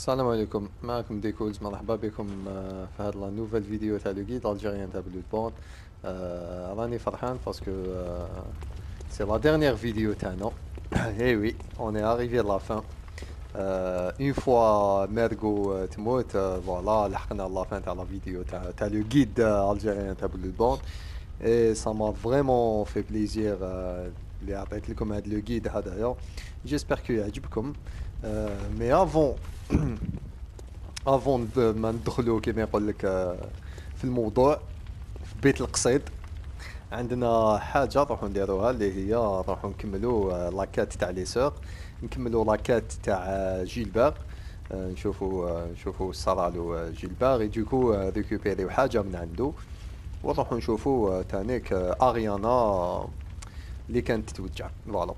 السلام عليكم، معكم ديكولز. مرحبا بكم في هذا نوفيل فيديو تاع لو غيد الجيريان تاع بلود بورن. راني فرحان باسكو سي لا ديرنيير فيديو تاعنا. اي وي اون اي اريفي لا فان. اون فوا ميرغو تموت فوالا لحقنا لا فان تاع لا فيديو تاع لو غيد الجيريان تاع بلود بورن. اي سا ما فريمون في بليزير اللي عطيت لكم هذا لو غيد هذايا. جيسبر كو يعجبكم. مي افون افون ما ندخلو كيما يقول لك في الموضوع في بيت القصيد، عندنا حاجه نروحو نديروها اللي هي نروحو نكملو لاكات تاع لي سور، نكملو لاكات تاع جيلبر. نشوفو صرالو جيلبر دوكو ريكوبيريو حاجه من عنده، ونروحو نشوفو تانيك اريانا اللي كانت تتوجع. فوالا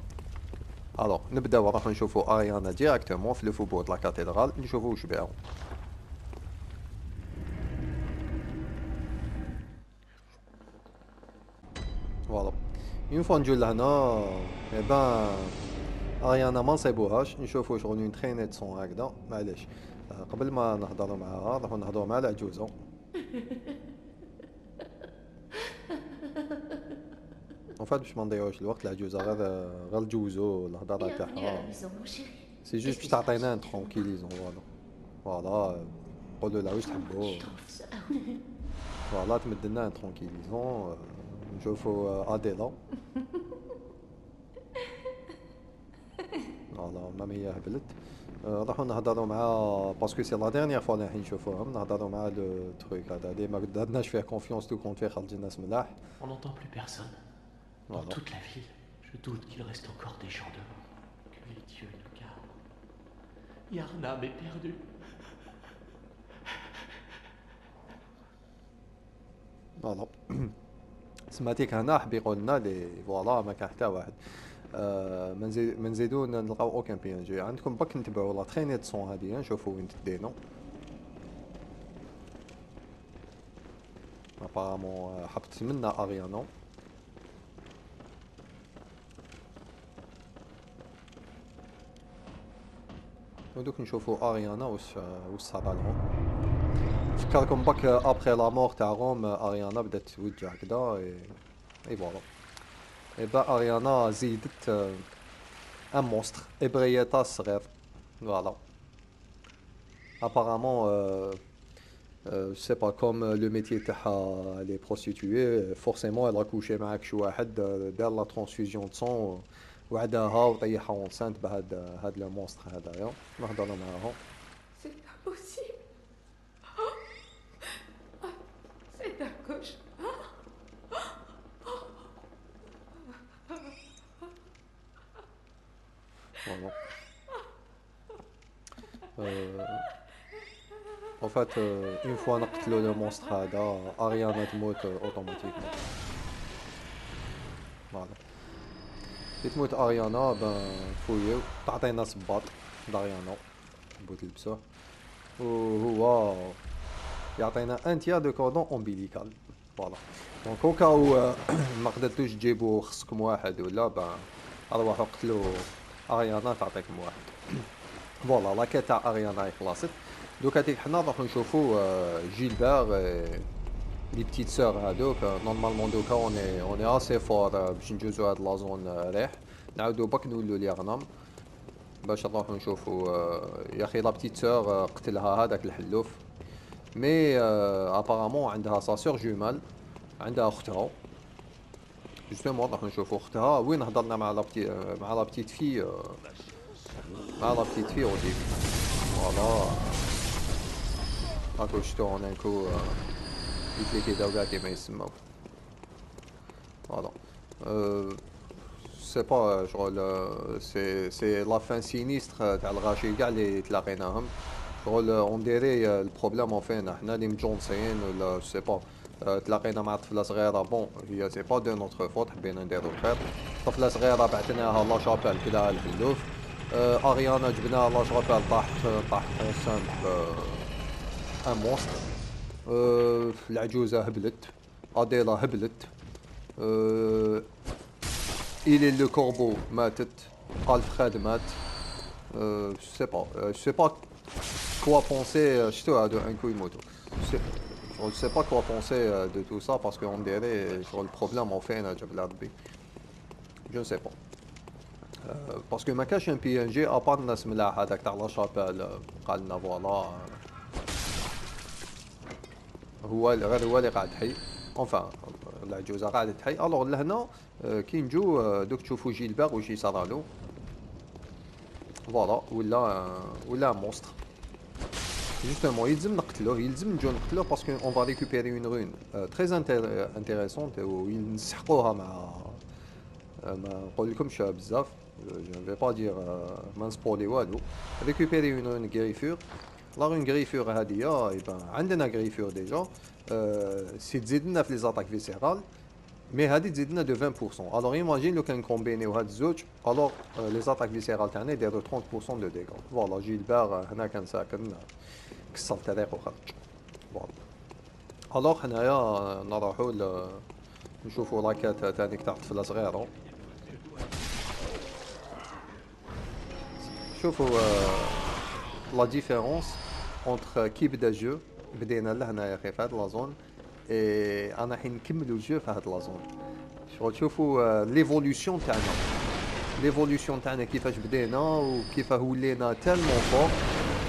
الوغ نبداو نروحو نشوفو اريانا ديراكتومون في لو فوبور د لا كاتدرال، نشوفو واش بيها. فوالا اون فوا نجو لهنا اي بان اريانا ما نصيبوهاش، نشوفو شغل اون ترينيت سون هكذا. معليش قبل ما نهضرو معاها نروحو نهضرو مع العجوزة. وفات باش ما نضيعوش الوقت، العجوزة غير نجوزو الهضرة تاعها، سي جوست باش تعطينا ان ترونكيليزون. فوالا نقولو لها واش تحبو، فوالا تمدلنا ان ترونكيليزون. نشوفو اديلا. فوالا مام هي هبلت. نروحو نهضرو مع باسكو سي لا ديرنيير فوا اللي رايحين نشوفوهم، نهضرو مع لو تروك هذا اللي ما قدرناش فيه كونفيونس تو كونت فيه خرج الناس ملاح. On n'entend plus personne. Dans toute la ville, je doute qu'il reste encore des gens dehors. Que les dieux nous gardent. Yarnam est perdue. فوالا سماتيك هنا حب يقول لنا لي فوالا ما كان حتى واحد. ما نزيدو نلقاو اوكان بي ان جي. عندكم باك نتبعو لا ترينيت سون هادي، نشوفو وين تدينا. ابارامون حبت منا اريانا. ودوك نشوفو اريانا واش صرالهم. فكركم باك ابخي لا مور تاع روم اريانا بدات توجع هكذا. اي فوالا اي با اريانا زيدت ان مونستر ابريتا صغير. فوالا ابارامون سي با كوم لو ميتي تاعها لي بروستيتوي، فورسيمون الا كوشي معاك شي واحد دار لا ترانسفوزيون دو سون وعداها وطيحها اونسانت بهاد لو مونستر هذايا. نهضروا معاهم. C'est pas possible. C'est un cauchemar. Voilà. En fait, une fois نقتلو لو مونستر هذا اريانا تموت اوتوماتيكمون. فوالا كي تموت اريانا فويو تعطينا صباط داريانا نبغيو تلبسوه، وهو يعطينا ان تيا دو كوردون امبيليكال. فوالا دونك او كاو ما قدرتوش تجيبو خصكم واحد ولا اروحو قتلو اريانا تعطيكم واحد. فوالا لاكيت تاع اريانا خلاصت. دوكا تيك حنا نروحو نشوفو جيلبر لي بتيت سور هادوك. نورمالمون دوكا اوني اسي فور باش نجوزو هاد لا زون ريح، نعاودو باك نولو لي غنم باش نروحو نشوفو يا اخي لا بتيت سور قتلها هذاك الحلوف. مي ابارامون عندها سا سور جومال، عندها اختها جوستومون. نروحو نشوفو اختها وين هضرنا مع لا بتيت في مع لا بتيت في اوديبي. فوالا هاكو شتو هناكو قلت لي كدا وكاع كيما يسماو. فوالا سي با شغل سي لا فان سينيستر تاع الغاشي كاع اللي تلاقيناهم. شغل اون ديري البروبليم فينا حنا اللي مجونسين ولا سي با تلاقينا مع طفله صغيره. بون هي سي با دو نوتر فوت، حبينا نديرو الخير. طفله صغيره بعثناها لا شابيل كدا الحلوف. اريانا جبناها لا شابيل طاحت اونسانت ان مونستر. العجوزه هبلت، اديلا هبلت، إلي لو كوربو ماتت، الفخاد مات. سي با quoi penser, شتو هادو ان كو يموتو. Je sais pas quoi penser de tout ça parce qu'on dirait sur le problème en fait جاب لعبي. Je ne sais pas. باسكو ما كاش ان بي ان جي ابار الناس ملاح هذاك تاع لا شابيل قال لنا فوالا غير هو اللي قاعد حي اونفان العجوزه قاعده تحي. الوغ لهنا كي نجو دوك تشوفوا جيلبير وشي صرالو فوالا ولا مونستر جوستومون يلزم نقتلوه يلزم نجو نقتلوه باسكو اون فا ريكوبيري اون رون تري انتيريسونت ونسحقوها ما نقولكمش بزاف. Je ne vais pas dire ما نسبولي والو. ريكوبيري اون غريفور لا رون غريفور هادية ايبان عندنا غريفور ديجا سي تزيد لنا في لي زاتاك فيسيرال مي هادي تزيد لنا دو 20%. الوغ ايماجين لو كان نكومبينيو هاد الزوج الوغ لي زاتاك فيسيرال تاعنا يديرو 30% دو ديغا. فوالا جيلبير هنا كان ساكن كسر الطريق وخرج. فوالا الوغ حنايا نروحو نشوفو لاكات تانيك تاع طفلة صغيرة. شوفوا لا ديفيرونس اونتر كي بدا جو بدينا لهنايا في هاد لا زون اي انا حين نكملو الجو في هاد لا زون. شغل تشوفوا ليفولوسيون تاعنا ليفولوسيون تاعنا كيفاش بدينا وكيفاه ولينا تالمون فور.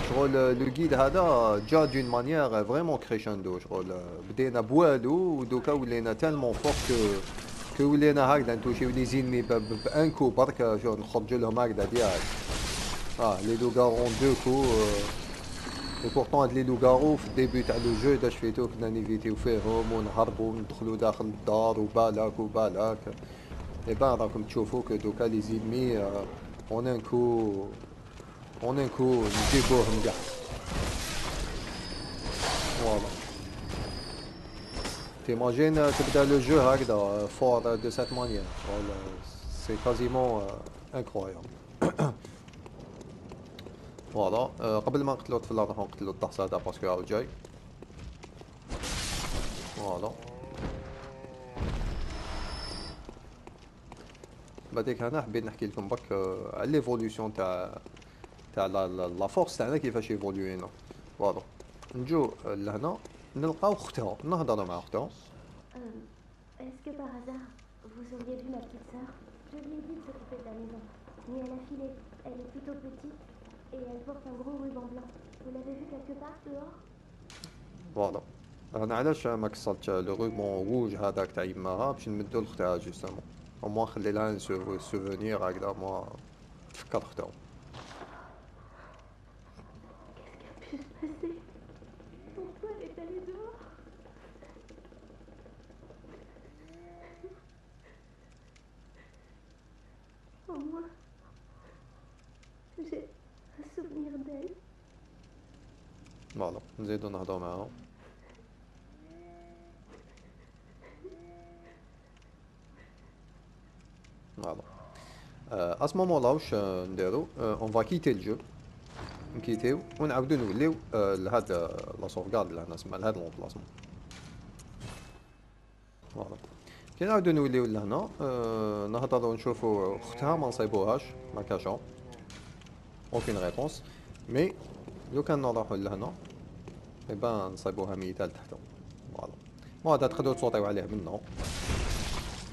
شغل لو غيد هذا جا دون مانيير فريمون كريشاندو. شغل بدينا بوالو ودوكا ولينا تالمون فور كو ولينا هكذا نتوشيو لي زينمي بان كو برك شغل نخرجو لهم هكذا ديالك. les loups-garous en 2 coups et pourtant les loups-garous في الديبي تاع لو جو داش فيتو كنا نيفيتيو فيهم ونهربوا ندخلوا داخل الدار وبالك اي بان راكم تشوفوا كو دوكا لي زينمي اون ان كو نجيبوهم كاع. فوالا تيماجين تبدا لو جو هكذا فور دو سيت مانيير. سي كازيمون انكرويابل. فوالا قبل ما نقتلو الطفل نروحو نقتلو الطحس هذا باسكو راهو جاي. فوالا بعديك هنا حبيت نحكي لكم برك على ليفولوسيون تاع لا فورس تاعنا كيفاش ايفولوينا. فوالا نجو لهنا نلقاو اختها نهضرو مع اختها. Est-ce que par hasard, vous auriez vu ma petite sœur? Je lui ai dit de s'occuper de la maison, mais elle a filé. Elle est plutôt petite et elle porte un gros ruban blanc. Vous l'avez vu quelque part dehors? فوالا انا علاش ما كسرتش لو روبون روج هذاك تاع يماها باش نمدو لختها جوستومون او موان نخلي لها سوفونير هكذا ما تفكر اختها. Qu'est-ce qui a pu se passer? Pourquoi elle est allée dehors? Au moins, j'ai un souvenir d'elle. فوالا نزيدو نهضرو معاها. فوالا ا سو مومون لا واش نديرو اون فا كيتي الجو نكيتيو ونعاودو نوليو لهاد لا سوفغارد اللي هنا سما لهاد لومبلاسمون. فوالا كي نعاودو نوليو لهنا نهضرو نشوفو اختها ما نصيبوهاش ما كاشا اوكين ريبونس. مي لو كان نروحو لهنا اي بان نصيبوها ميتة لتحتو. فوالا هذا تقدرو تصوتيو عليه منا.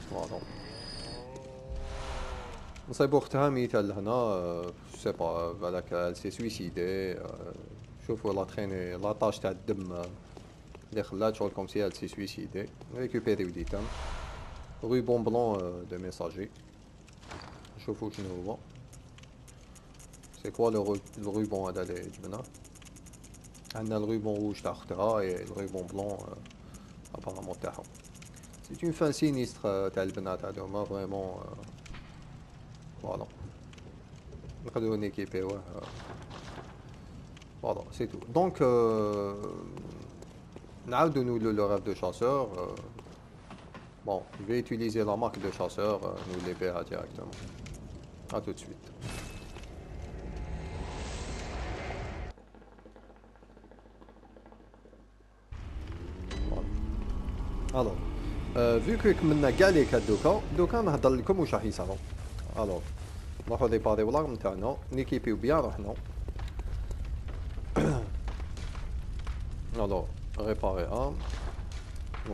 فوالا نصيبو اختها ميتة لهنا سي با بالك سي سويسيدي. شوفوا لا تريني لاطاج تاع الدم اللي خلات شغل كوم سي سي سويسيدي. ريكوبيريو دي تام روبون بلون دو ميساجي. شوفوا شنو هو سي كوا لو روبون هذا اللي جبناه. عندنا الروبون روج تاع اختها اي الروبون بلون ابارامون تاعهم. سي اون فان سينيستر تاع البنات هذوما فريمون. فوالا نقدرو نيكيبيوه. فوالا سي تو دونك نعاودو نولو لو ريف دو شاسور. بون جو utiliser la marque de chasseur نولي بيها directement. A tout de suite. الوغ vu que كملنا كاع لي كات دوكا نهضر لكم واش راح يصرا. الوغ نروحو ريباريو لارم تاعنا نيكيبيو بيان روحنا Alors, réparer un.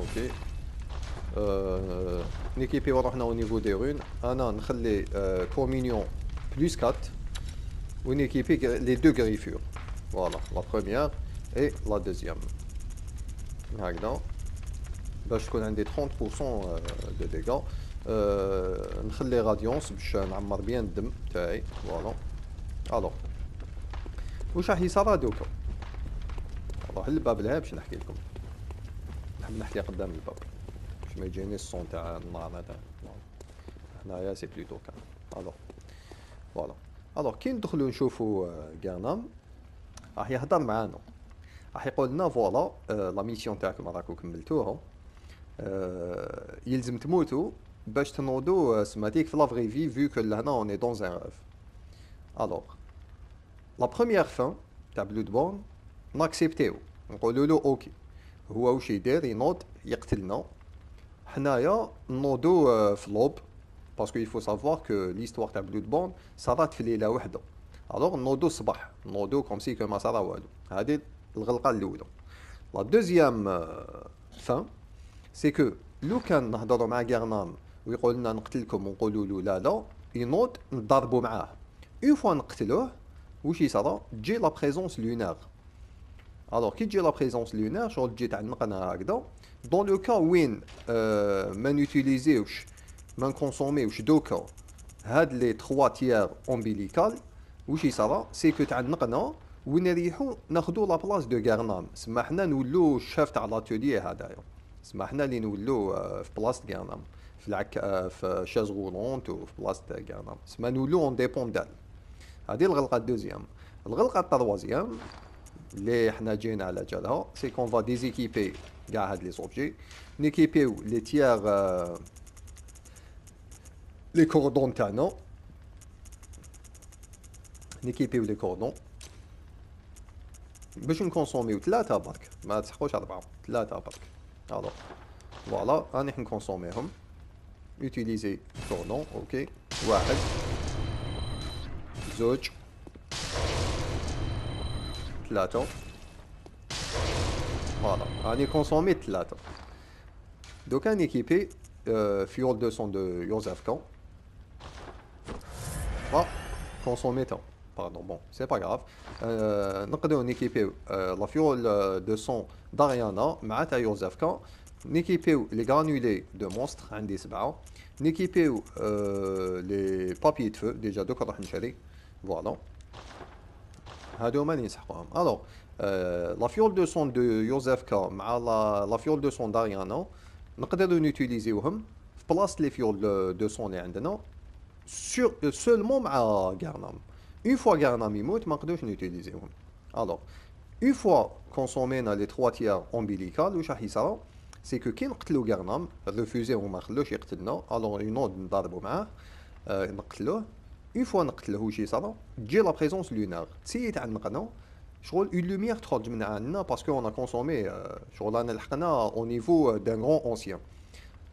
Ok. N'équiper au niveau des runes. Ana نخلي communion plus 4. Ou n'équiper les deux griffures. Voilà, la première et la deuxième. هكذا باش تكون عندي 30% de dégâts. نخلي راديونس باش نعمر بيان الدم تاعي. فوالا. الوغ واش راح يصرى دوكا؟ نروح للباب لهنا باش نحكي لكم. نحب نحكي قدام الباب باش ما يجيني الصون تاع النار هذا. هنايا سي بلوتو كان. الوغ فوالا. الوغ كي ندخلو نشوفو غارنام راح يهضر معانا، راح يقول لنا فوالا لا ميسيون تاعكم راكو كملتوها، يلزم تموتوا باش تنوضوا سماتيك في لا فري في فيو كو لهنا اوني دون ان ريف. الوغ لا بروميير فان تاع بلود بورن ناكسبتيو، نقولوا له اوكي، هو واش يدير ينوض يقتلنا، حنايا نوضوا في لوب باسكو يفو سافوار كو ليستوار تاع بلود بورن صارات في ليله وحده. الوغ نوضوا الصباح، نوضوا كوم سي كو ما صرا والو. هذه الغلقه الاولى. لا دوزيام فان سي كو لو كان نهضروا مع غارنام ويقول لنا نقتلكم ونقولوا له لا لا، ينوض نضربوا معاه. اون فوا نقتلوه واش يصرى؟ تجي لا بريزونس لونير. الوغ كي تجي لا بريزونس لونير شغل تجي تعلقنا هكذا. دون لو كا وين ما نوتيليزيوش ما نكونسوميوش دوكا هاد لي 3 تيير امبيليكال، واش يصرى؟ سي كو تعلقنا ونريحو ناخدو لا بلاص دو غارنام. سمحنا نولو الشاف تاع لاتوليي هذايا، سمحنا لي نولو في بلاصه غارنام في في شاز غولونت وفي بلاصه غارنام، سما نولو اون ديبون دال. هذه الغلقه الدوزيام. الغلقه التروازيام اللي حنا جينا على جالها سي كون فا ديزيكيبي كاع هاد لي زوبجي، نيكيبيو لي تيير لي كوردون تاعنا، نيكيبيو لي كوردون باش نكونسوميو 3 برك، ما تسحقوش 4، 3 برك. الوغ فوالا راني نكونسوميهم. يوتيليزي كوردون اوكي، 1 2 3. فوالا راني كونسومي 3. دوكا نيكيبي فيول 200 دو يوزيف كان. كونسوميتها باردون بون سي با غراف. نقدروا نيكيبيو لا فيول 200 داريانا مع تاع يوزيف كان. نيكيبيو لي غرانولي دو مونستر عندي 7. نيكيبيو لي بابي دو فو ديجا دوكا راح نشري. فوالا هادو هما اللي نسحقوهم. الوغ لا فيول 200 دو يوزيف كان مع لا فيول 200 داريانا نقدروا نوتيليزيوهم في بلاصه لي فيول 200 اللي عندنا سولمون مع غارنام. اون فوا غارنام يموت ما نقدروش نوتيليزيوهم. الوغ اون فوا كونسومينا لي 3 تيير امبيليكال واش راح يصرى؟ سي كو كي نقتلو غارنام ريفوزي وما نخلوش يقتلنا، الوغ ينوض نضربو معاه نقتلوه. اون فوا نقتلوه واش يصرى؟ تجي لا بريزونس لونير تسيي تعلقنا شغل اون لوميير تخرج من عندنا باسكو اون كونسومي شغل انا لحقنا او نيفو دان غران اونسيان.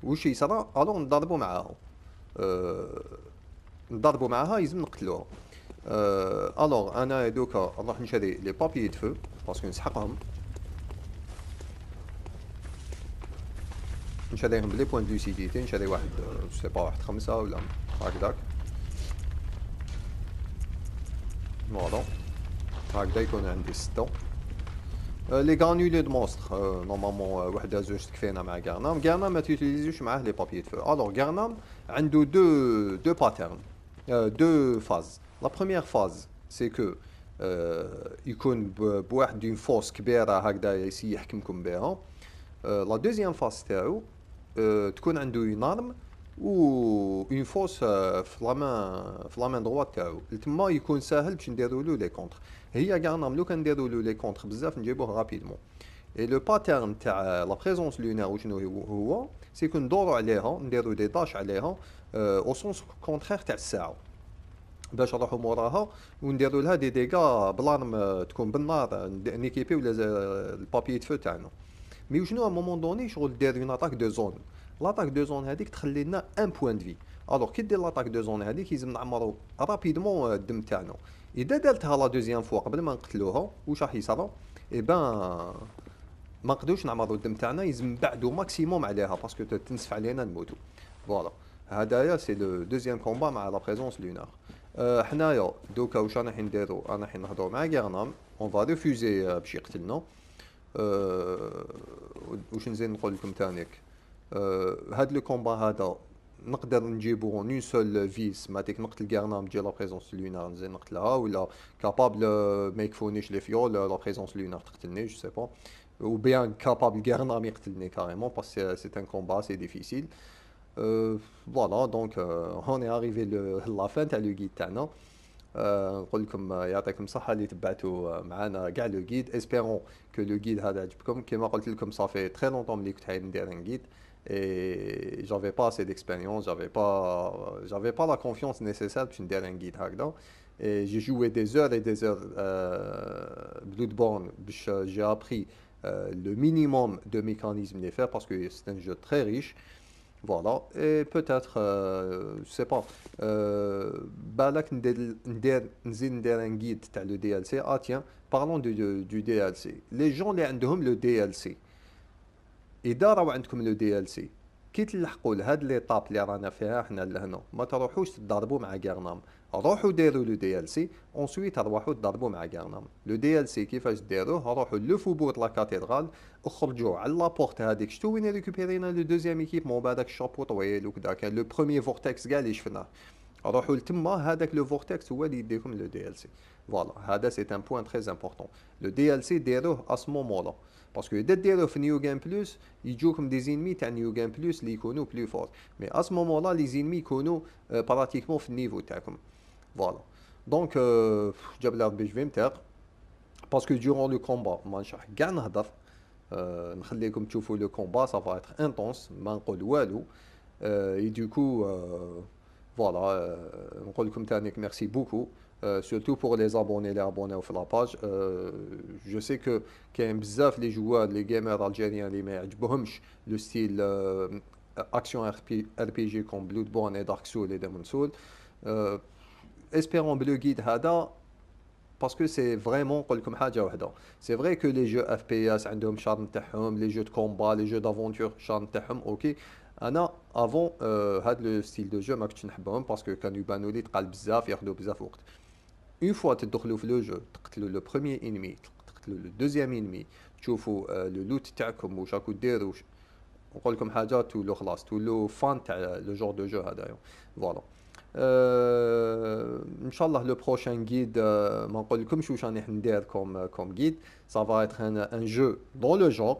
واش يصرى؟ الوغ نضربو معاها، نضربو معاها يلزم نقتلوها. الوغ انا دوكا نروح نشري لي بابي دو فو باسكو نسحقهم، نشريهم بلي بوان دو لوسيديتي، نشري واحد سي با واحد 5 ولا هكذاك. فوالا هكذا يكون عندي 6. لي غرانولي دو مونستر نورمالمون وحده زوج تكفينا مع غارنام. غارنام ما تيوتيليزيوش معاه لي بابي دو فو. الوغ غارنام عنده دو باترن، دو فاز. لا بروميير فاز سي كو يكون بواحد دون فورس كبيره هكذا يسي يحكمكم بها. لا دوزيام فاز تاعو تكون عنده اون ارم و اون فورس في لا مان دروات تاعو، تما يكون ساهل باش نديرو له لي كونتر. هي غارنام لو كان نديرو له لي كونتر بزاف نجيبوه رابيدمون. اي لو باترن تاع لا بريزونس لونير وشنو هو سي كو ندورو عليها نديرو دي داش عليها او سونس كونترير تاع الساعه باش نروحو موراها ونديرو لها دي ديغا بلارم تكون بالنار نيكيبيو البابي دو فو تاعنا. مي وشنو ا مومون دوني شغل دير اون اتاك دو زون. لاطاك دو زون هذيك تخلي لنا ان بوان دو في. الوغ كي دير لاطاك دو زون هذيك يلزم نعمرو رابيدمون الدم تاعنا. اذا درتها لا دوزيام فوا قبل ما نقتلوها واش راح يصرى؟ اي بان ما نقدروش نعمروا الدم تاعنا يلزم نبعدوا ماكسيموم عليها باسكو تنسف علينا نموتوا فوالا هدايا سي لو دوزيام كومبا مع لا بريزونس لونار حنايا دوكا واش رانا حين نديرو رانا حين نهضروا مع غيرنام اون فا ريفوزي باش يقتلنا واش نزيد نقول لكم تانيك هاد لو كومبا هذا نقدر نجيبو اون سول فيس ماتيك نقتل غيرنام ديال لا بريزونس لونار نزيد نقتلها ولا كابابل ما يكفونيش لي فيول لا بريزونس لونار تقتلني جو سي با ou bien capable غيرنام يقتلني carrément parce que c'est un combat c'est difficile voilà donc on est arrivé la fin تاع لو غيد تاعنا نقول لكم يعطيكم الصحة اللي تبعتوا معنا كاع لو غيد اسبيرون كو لو غيد هذا عجبكم كما قلت لكم صافي تري لونطون ملي كنت حايل ندير ان غيد et j'avais pas assez d'expérience j'avais pas la confiance nécessaire باش ندير ان غيد هكذا et j'ai joué des heures Bloodborne باش j'ai appris le minimum de mécanismes les faire parce que c'est un jeu très riche voilà et peut-être je sais pas بالك نزيد ندير un guide تاع le DLC ah tiens parlons du DLC les gens اللي عندهم le DLC اذا راهو عندكم لو دي ال سي كي تلحقوا لهاد ليطاب اللي رانا فيها حنا لهنا ما تروحوش تضربوا مع غيرنام روحوا ديروا لو دي ال سي اونسويت روحوا تضربوا مع غيرنام لو دي ال سي كيفاش ديروه روحوا لو فوبور لا كاتدرال اخرجوا على لابورت هذيك شتو وين ريكوبيرينا لو دوزيام ايكيب مو بعدك الشابو طويل وكذا كان لو بروميير فورتكس كاع اللي شفناه روحوا لتما هذاك لو فورتكس هو اللي يديكم لو دي ال سي فوالا هذا سي ان بوين تري امبورطون لو دي ال سي ديروه ا سو مومون لا باسكو اذا ديروه في نيو جيم بلس يجوكم دي زينمي تاع نيو جيم بلس اللي يكونوا بلو فور مي ا سو مومون لا لي زينمي يكونوا براتيكمون في النيفو تاعكم فوالا دونك جاب لي ربي جو نتاق باسكو دورون لو كومبا ما نشرح كاع نهضر نخليكم تشوفوا لو كومبا سا فا اتر انتونس ما نقول والو اي دوكو فوالا نقول لكم تانيك ميرسي بوكو surtout pour les abonnés في la page je sais que كاين بزاف لي جوار لي جيمر الجيريان اللي ما يعجبهمش لو ستيل اكشن ار بي جي كوم بلود بورن اي دارك سول اي ديمون سول espérons بلو غيد هذا باسكو سي فريمون نقول لكم حاجه واحده سي فري كو لي جو اف بي اس عندهم شارم تاعهم لي جو دو كومبا لي جو دافونتور شارم تاعهم اوكي انا افون هاد لو ستيل دو جو ما كنتش نحبهم باسكو كانوا يبانوا لي تقال بزاف ياخذوا بزاف وقت une fois تدخلوا في لو جو تقتلوا لو بروميير انمي تقتلوا لو دوزيام انمي تشوفوا لو لوت تاعكم واش راكو ديروا نقول لكم حاجه تولوا خلاص تولوا فان تاع لو جور دو جو هذايا فوالا ان شاء الله لو بروشان غيد ما نقول لكمش واش راني ندير كوم غيد سا فا اتر ان جو دون لو جور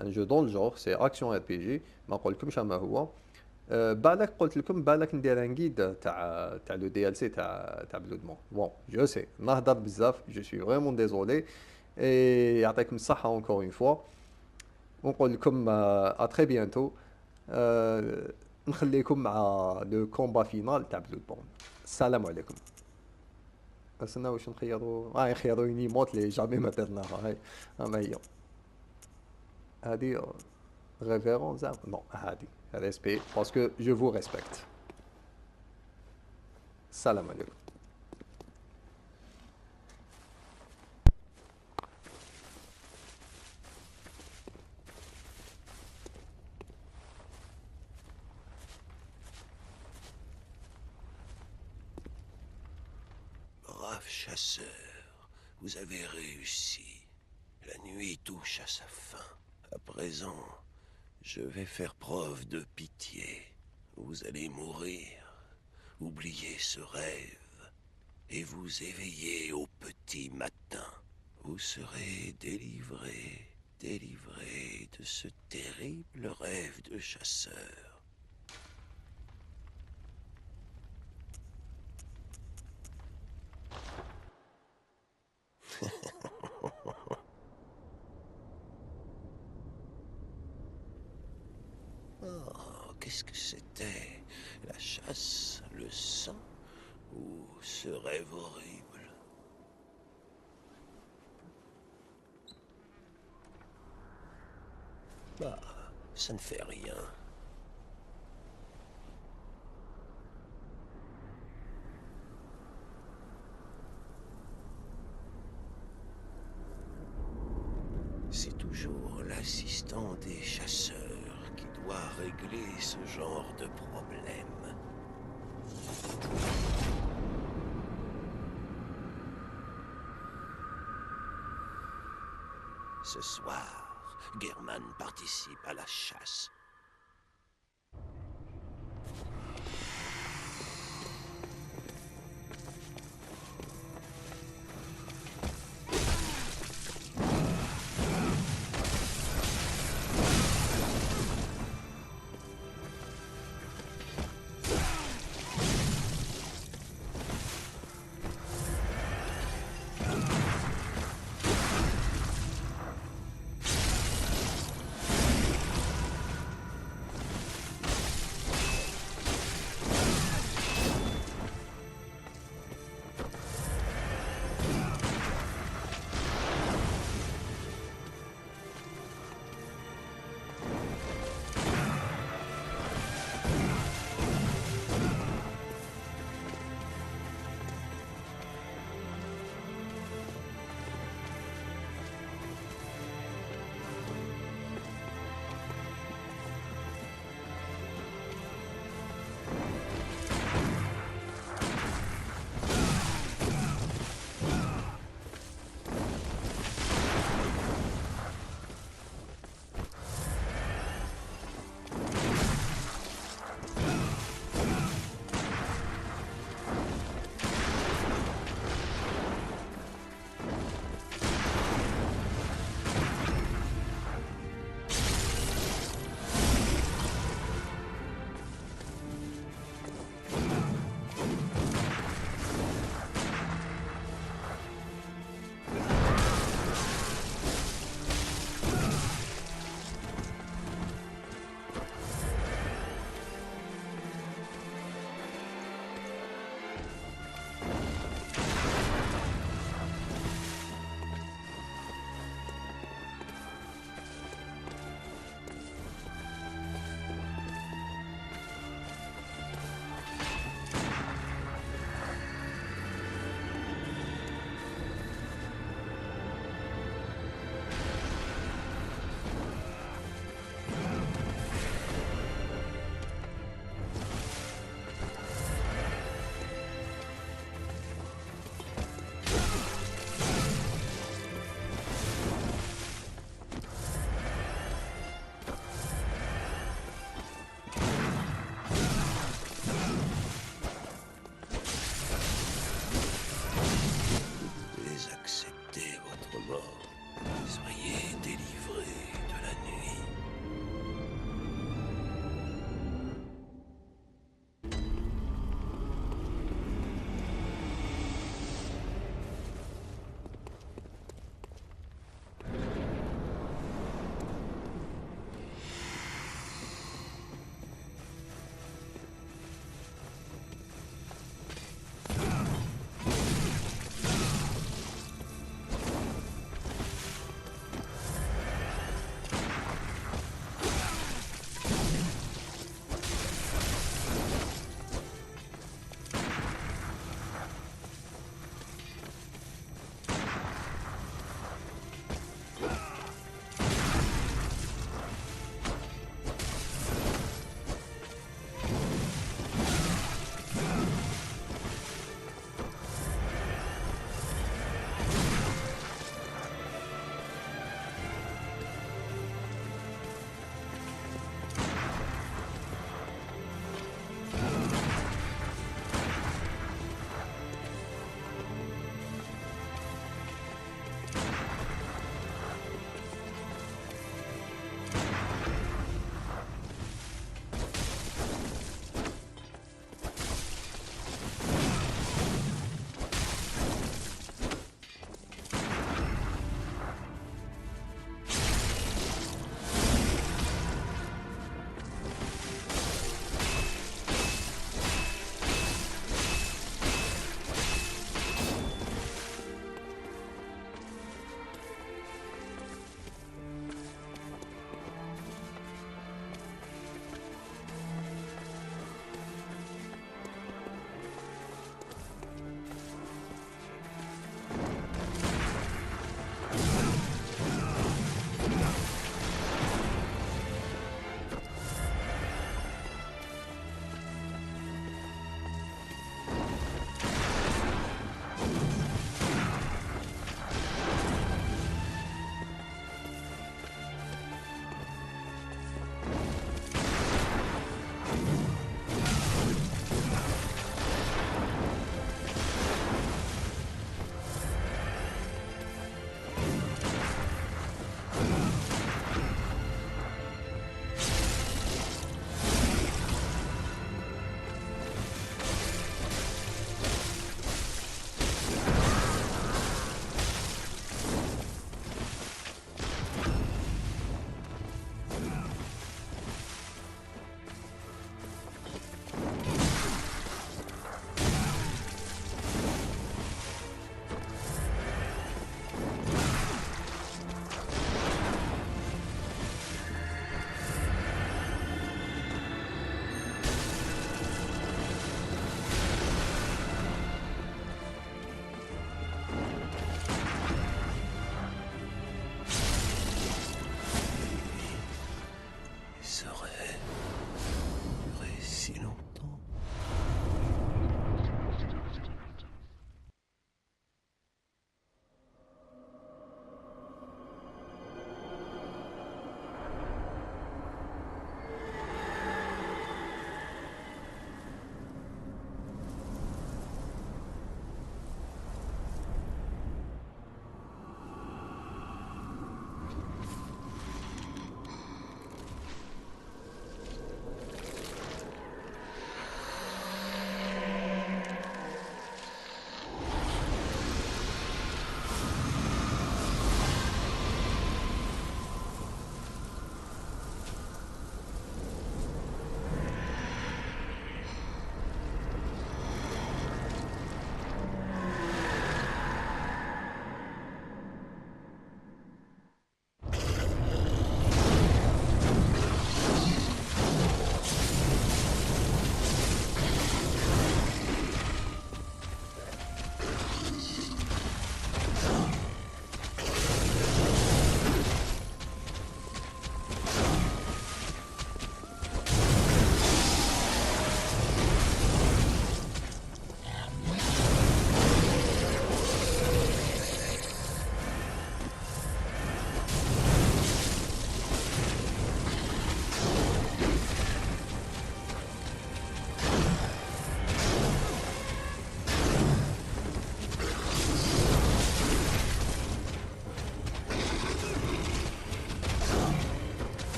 ان جو دون لو جور سي اكشن ار بي جي ما نقول لكمش ما هو بالك قلت لكم بالك ندير ان غيد تاع لو دي ال سي تاع بلودمون بون جو سي نهضر بزاف جو سوي فريمون ديزولي اي يعطيكم الصحه اونكور اون فوا ونقول لكم ا تري بيانتو نخليكم مع لو كومبا فينال تاع بلودمون السلام عليكم استنى واش نخيروا يخيروا نيموت لي جامي ما درناها هاي ما هي هذه révérence non هذه respect parce que je vous respecte salam alaikum Brave chasseur, vous avez réussi. La nuit touche à sa fin. À présent, je vais faire preuve de pitié. Vous allez mourir. Oubliez ce rêve et vous éveillez au petit matin. Vous serez délivré de ce terrible rêve de chasseur. Oh, qu'est-ce que c'était? La chasse, le sang ou ce rêve horrible? Bah, ça ne fait rien. c'est toujours l'assistant des chasseurs qui doit régler ce genre de problème. Ce soir, Gehrman participe à la chasse.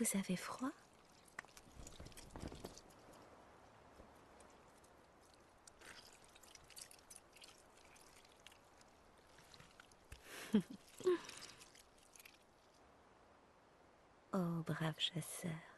Vous avez froid? Oh, brave chasseur.